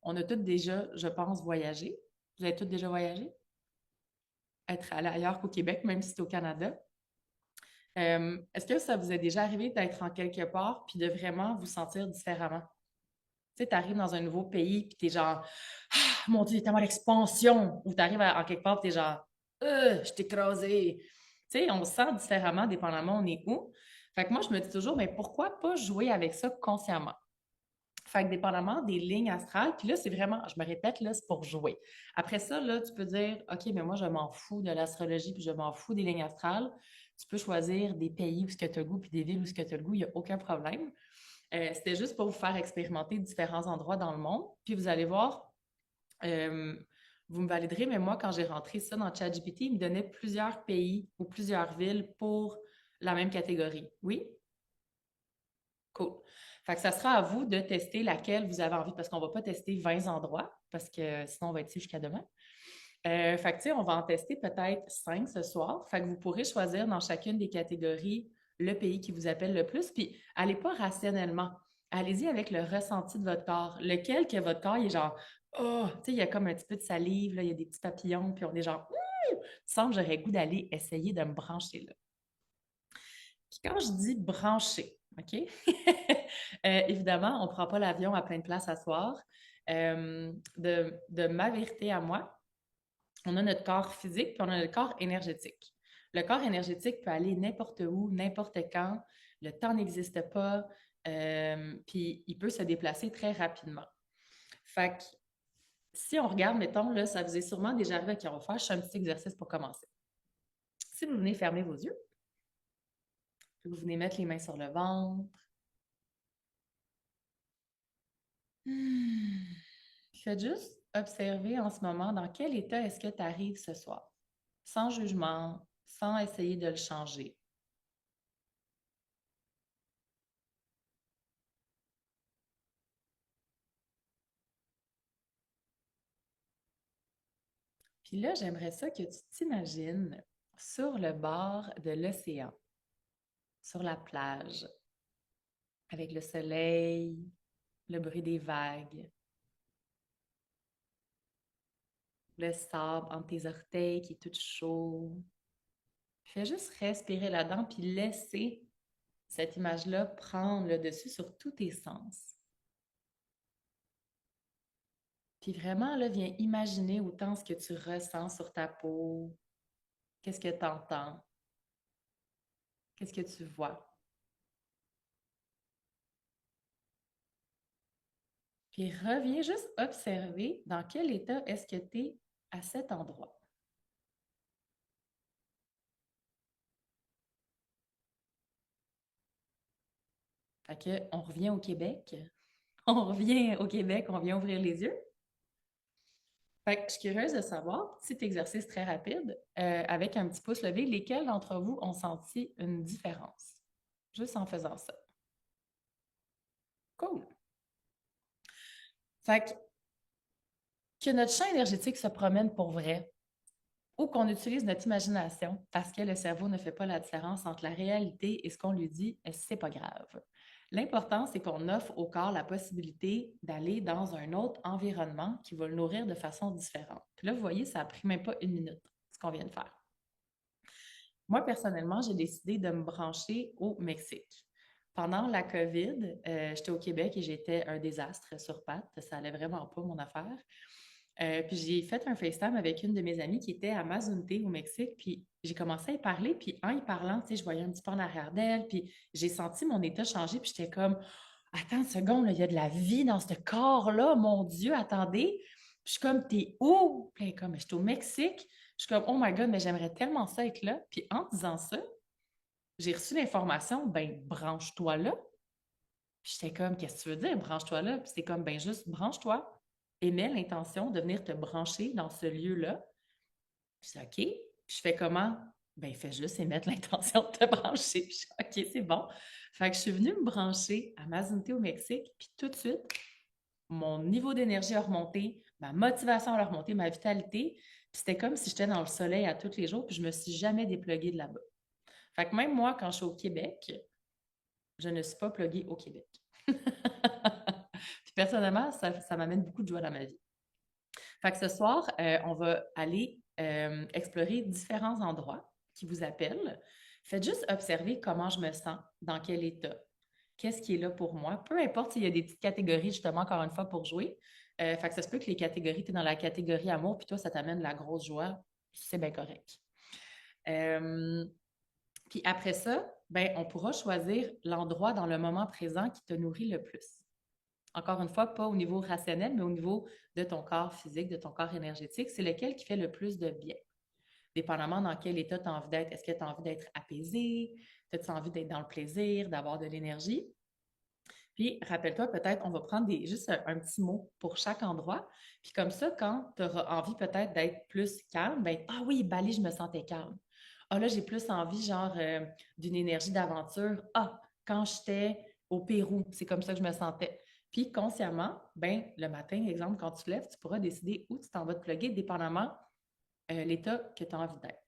on a toutes déjà, je pense, voyagé. Vous avez toutes déjà voyagé? Être allé ailleurs qu'au Québec, même si c'est au Canada. Est-ce que ça vous est déjà arrivé d'être en quelque part puis de vraiment vous sentir différemment? Tu sais, tu arrives dans un nouveau pays puis t'es genre, ah, mon Dieu, il y a tellement d'expansion. Ou tu arrives en quelque part puis t'es genre, je t'ai écrasé. Tu sais, on se sent différemment dépendamment on est où. Fait que moi, je me dis toujours, mais pourquoi pas jouer avec ça consciemment? Fait que dépendamment des lignes astrales, puis là, c'est vraiment, je me répète, là, c'est pour jouer. Après ça, là, tu peux dire, OK, mais moi, je m'en fous de l'astrologie, puis je m'en fous des lignes astrales. Tu peux choisir des pays où ce que tu as le goût, puis des villes où ce que tu as le goût, il n'y a aucun problème. C'était juste pour vous faire expérimenter différents endroits dans le monde. Puis vous allez voir, euh, vous me validerez, mais moi, quand j'ai rentré ça dans ChatGPT, il me donnait plusieurs pays ou plusieurs villes pour la même catégorie. Oui? Cool. Fait que ça sera à vous de tester laquelle vous avez envie, parce qu'on ne va pas tester 20 endroits, parce que sinon on va être ici jusqu'à demain. Fait que, tu sais, on va en tester peut-être 5 ce soir. Fait que vous pourrez choisir dans chacune des catégories le pays qui vous appelle le plus. Puis, allez pas rationnellement. Allez-y avec le ressenti de votre corps. Lequel que votre corps il est genre, oh, tu sais, il y a comme un petit peu de salive, là, il y a des petits papillons, puis on est genre, ouh, semble j'aurais goût d'aller essayer de me brancher là. Puis quand je dis brancher, OK? Évidemment, on ne prend pas l'avion à pleine place à soir. De ma vérité à moi, on a notre corps physique, puis on a notre corps énergétique. Le corps énergétique peut aller n'importe où, n'importe quand. Le temps n'existe pas, puis il peut se déplacer très rapidement. Fait que si on regarde, mettons, là, ça vous est sûrement déjà arrivé qu'on va faire juste un petit exercice pour commencer. Si vous venez fermer vos yeux, vous venez mettre les mains sur le ventre. Hmm. Faites juste observer en ce moment dans quel état est-ce que tu arrives ce soir, sans jugement, sans essayer de le changer. Puis là, j'aimerais ça que tu t'imagines sur le bord de l'océan, sur la plage, avec le soleil, le bruit des vagues, le sable entre tes orteils qui est tout chaud. Fais juste respirer là-dedans, puis laisser cette image-là prendre le dessus sur tous tes sens. Puis vraiment, là, viens imaginer autant ce que tu ressens sur ta peau, qu'est-ce que tu entends, qu'est-ce que tu vois. Puis reviens juste observer dans quel état est-ce que tu es à cet endroit. Fait que, on revient au Québec. On revient au Québec, on vient ouvrir les yeux. Fait que je suis curieuse de savoir, petit exercice très rapide, avec un petit pouce levé, lesquels d'entre vous ont senti une différence? Juste en faisant ça. Cool. Fait que notre champ énergétique se promène pour vrai ou qu'on utilise notre imagination parce que le cerveau ne fait pas la différence entre la réalité et ce qu'on lui dit, c'est pas grave. L'important, c'est qu'on offre au corps la possibilité d'aller dans un autre environnement qui va le nourrir de façon différente. Puis là, vous voyez, ça a pris même pas une minute, ce qu'on vient de faire. Moi, personnellement, j'ai décidé de me brancher au Mexique. Pendant la COVID, j'étais au Québec et j'étais un désastre sur pattes. Ça allait vraiment pas, mon affaire. Puis j'ai fait un FaceTime avec une de mes amies qui était à Mazunte au Mexique, puis j'ai commencé à y parler, puis en y parlant, tu sais, je voyais un petit peu en arrière d'elle, puis j'ai senti mon état changer, puis j'étais comme, attends une seconde, là, il y a de la vie dans ce corps-là, mon Dieu, attendez. Puis je suis comme, t'es où? Puis elle est comme, je suis au Mexique. Je suis comme, oh my God, mais j'aimerais tellement ça être là. Puis en disant ça, j'ai reçu l'information, ben, branche-toi là. Puis j'étais comme, qu'est-ce que tu veux dire, branche-toi là? Puis c'est comme, ben, juste branche-toi et mets l'intention de venir te brancher dans ce lieu-là. Puis c'est OK. Puis je fais comment? Ben, fais juste émettre l'intention de te brancher. Puis je suis OK, c'est bon. Fait que je suis venue me brancher à Mazunte au Mexique, puis tout de suite, mon niveau d'énergie a remonté, ma motivation a remonté, ma vitalité. Puis c'était comme si j'étais dans le soleil à tous les jours, puis je me suis jamais dépluguée de là-bas. Fait que même moi, quand je suis au Québec, je ne suis pas pluguée au Québec. Puis personnellement, ça m'amène beaucoup de joie dans ma vie. Fait que ce soir, on va aller explorer différents endroits qui vous appellent. Faites juste observer comment je me sens, dans quel état, qu'est-ce qui est là pour moi. Peu importe s'il y a des petites catégories, justement, encore une fois, pour jouer. Fait que ça se peut que les catégories, tu es dans la catégorie amour, puis toi, ça t'amène la grosse joie. C'est bien correct. Euh, Puis après ça, ben, on pourra choisir l'endroit dans le moment présent qui te nourrit le plus. Encore une fois, pas au niveau rationnel, mais au niveau de ton corps physique, de ton corps énergétique. C'est lequel qui fait le plus de bien. Dépendamment dans quel état tu as envie d'être. Est-ce que tu as envie d'être apaisé? As-tu envie d'être dans le plaisir, d'avoir de l'énergie? Puis, rappelle-toi, peut-être, on va prendre juste un petit mot pour chaque endroit. Puis comme ça, quand tu auras envie peut-être d'être plus calme, ben, ah oui, Bali, je me sentais calme. Ah là, j'ai plus envie, genre, d'une énergie d'aventure. Ah, quand j'étais au Pérou, c'est comme ça que je me sentais. Puis consciemment, ben, le matin, exemple, quand tu te lèves, tu pourras décider où tu t'en vas te plugger, dépendamment l'état que tu as envie d'être.